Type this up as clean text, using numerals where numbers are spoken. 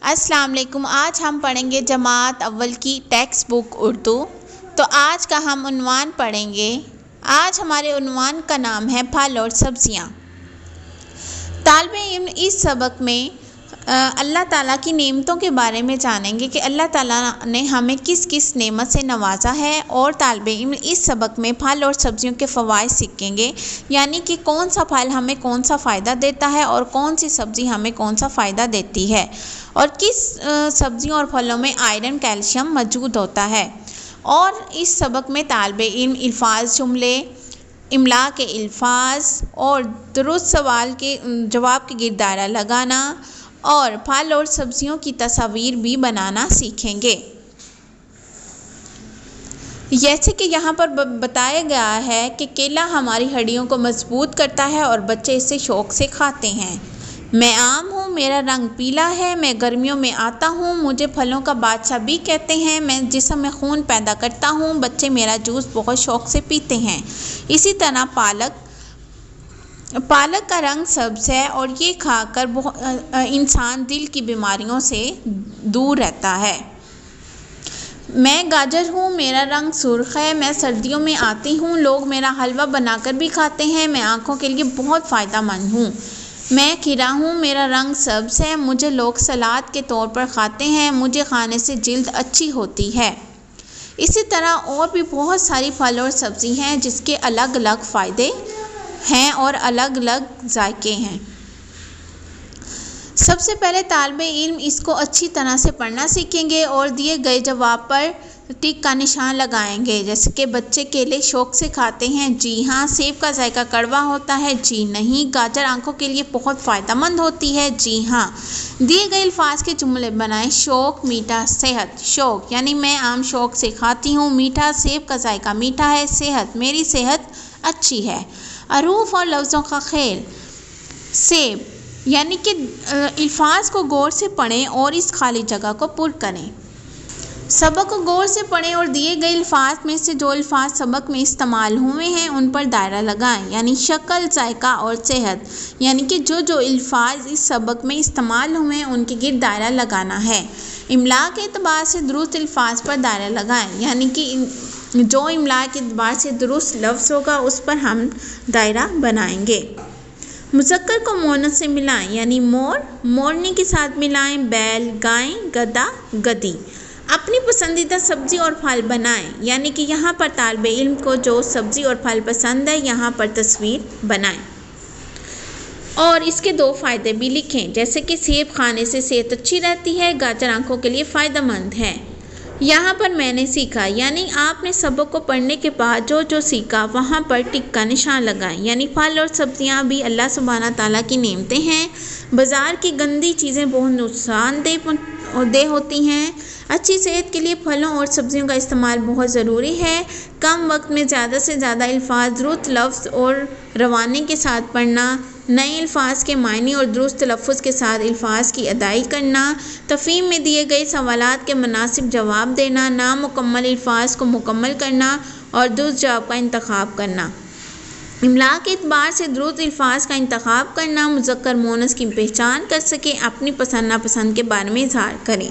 अस्सलाम वालेकुम। आज हम पढ़ेंगे जमात अव्वल की टेक्स्ट बुक उर्दू। तो आज का हम उन्वान पढ़ेंगे। आज हमारे उन्वान का नाम है फल और सब्जियां। तालिबे इल्म इस सबक में अल्लाह ताला की नेमतों के बारे में जानेंगे कि अल्लाह ताला ने हमें किस किस नेमत से नवाजा है, और तालिबे इल्म इस सबक में फल और सब्जियों के फ़वाइद सीखेंगे, यानी कि कौन सा फल हमें कौन सा फ़ायदा देता है और कौन सी सब्ज़ी हमें कौन सा फ़ायदा देती है, और किस सब्ज़ियों और फलों में आयरन कैल्शियम मौजूद होता है। और इस सबक में तालिबे इल्म अल्फाज, जुमले, इमला के अल्फाज और दुरुस्त सवाल के जवाब के गिर्द दायरा लगाना और फल और सब्जियों की तस्वीर भी बनाना सीखेंगे। जैसे कि यहाँ पर बताया गया है कि केला हमारी हड्डियों को मजबूत करता है और बच्चे इसे शौक़ से खाते हैं। मैं आम हूँ, मेरा रंग पीला है, मैं गर्मियों में आता हूँ, मुझे फलों का बादशाह भी कहते हैं, मैं जिस्म में खून पैदा करता हूँ, बच्चे मेरा जूस बहुत शौक़ से पीते हैं। इसी तरह पालक का रंग सब्ज़ है और ये खाकर इंसान दिल की बीमारियों से दूर रहता है। मैं गाजर हूँ, मेरा रंग सुर्ख है, मैं सर्दियों में आती हूँ, लोग मेरा हलवा बनाकर भी खाते हैं, मैं आँखों के लिए बहुत फ़ायदेमंद हूँ। मैं खीरा हूँ, मेरा रंग सब्ज़ है, मुझे लोग सलाद के तौर पर खाते हैं, मुझे खाने से जिल्द अच्छी होती है। इसी तरह और भी बहुत सारी फल और सब्ज़ी हैं जिसके अलग अलग फ़ायदे हैं और अलग अलग जायके हैं। सबसे पहले तालिबे इल्म इसको अच्छी तरह से पढ़ना सीखेंगे और दिए गए जवाब पर टिक का निशान लगाएंगे। जैसे कि बच्चे केले शौक़ से खाते हैं, जी हाँ। सेब का जायका कड़वा होता है, जी नहीं। गाजर आंखों के लिए बहुत फ़ायदेमंद होती है, जी हाँ। दिए गए अल्फाज के जुमले बनाएं। शौक़, मीठा, सेहत। शौक़ यानी मैं आम शौक़ से खाती हूँ। मीठा, सेब का जायका मीठा है। सेहत, मेरी सेहत अच्छी है। अरूफ और लफ्ज़ों का खेल। सेब यानी कि अल्फाज को गौर से पढ़ें और इस खाली जगह को पुर करें। सबक को गौर से पढ़ें और दिए गए अल्फाज में से जो अल्फाज सबक में इस्तेमाल हुए हैं उन पर दायरा लगाएं, यानी शक्ल, जायका और सेहत, यानी कि जो जो अल्फाज इस सबक में इस्तेमाल हुए हैं उनके गिर्द दायरा लगाना है। इमला के एतबार से दुरुस्त अल्फाज पर दायरा लगाएं, यानी कि जो इमला के एतबार से दुरुस्त लफ्ज़ होगा उस पर हम दायरा बनाएंगे। मुज़क्कर को मुअन्नस से मिलाएं, यानी मोर, मोरनी के साथ मिलाएं। बैल, गाय, गधा, गधी। अपनी पसंदीदा सब्ज़ी और फल बनाएं, यानी कि यहाँ पर तालिबे इल्म को जो सब्ज़ी और फल पसंद है यहाँ पर तस्वीर बनाएं और इसके दो फ़ायदे भी लिखें। जैसे कि सेब खाने से सेहत अच्छी रहती है, गाजर आंखों के लिए फ़ायदेमंद है। यहाँ पर मैंने सीखा, यानी आपने सबक को पढ़ने के बाद जो जो सीखा वहाँ पर टिक का निशान लगाएं, यानी फल और सब्जियाँ भी अल्लाह सुब्हाना ताला की नेमतें हैं। बाज़ार की गंदी चीज़ें बहुत नुकसानदेह होती हैं। अच्छी सेहत के लिए फलों और सब्जियों का इस्तेमाल बहुत ज़रूरी है। कम वक्त में ज़्यादा से ज़्यादा अल्फाज, दुरुस्त लफ्ज़ और रवानी के साथ पढ़ना। नए अल्फाज के मायने और दुरुस्त तलफ़्फ़ुज़ के साथ अल्फाज की अदाई करना। तफ़हीम में दिए गए सवालात के मुनासिब जवाब देना। नामुकम्मल अल्फाज को मुकम्मल करना और दुरुस्त जवाब का इंतखाब करना। इमला के एतबार से दुरुस्त अल्फाज का इंतखाब करना। मुज़क्कर मुअन्नस की पहचान कर सकें। अपनी पसंद नापसंद के बारे में इज़हार करें।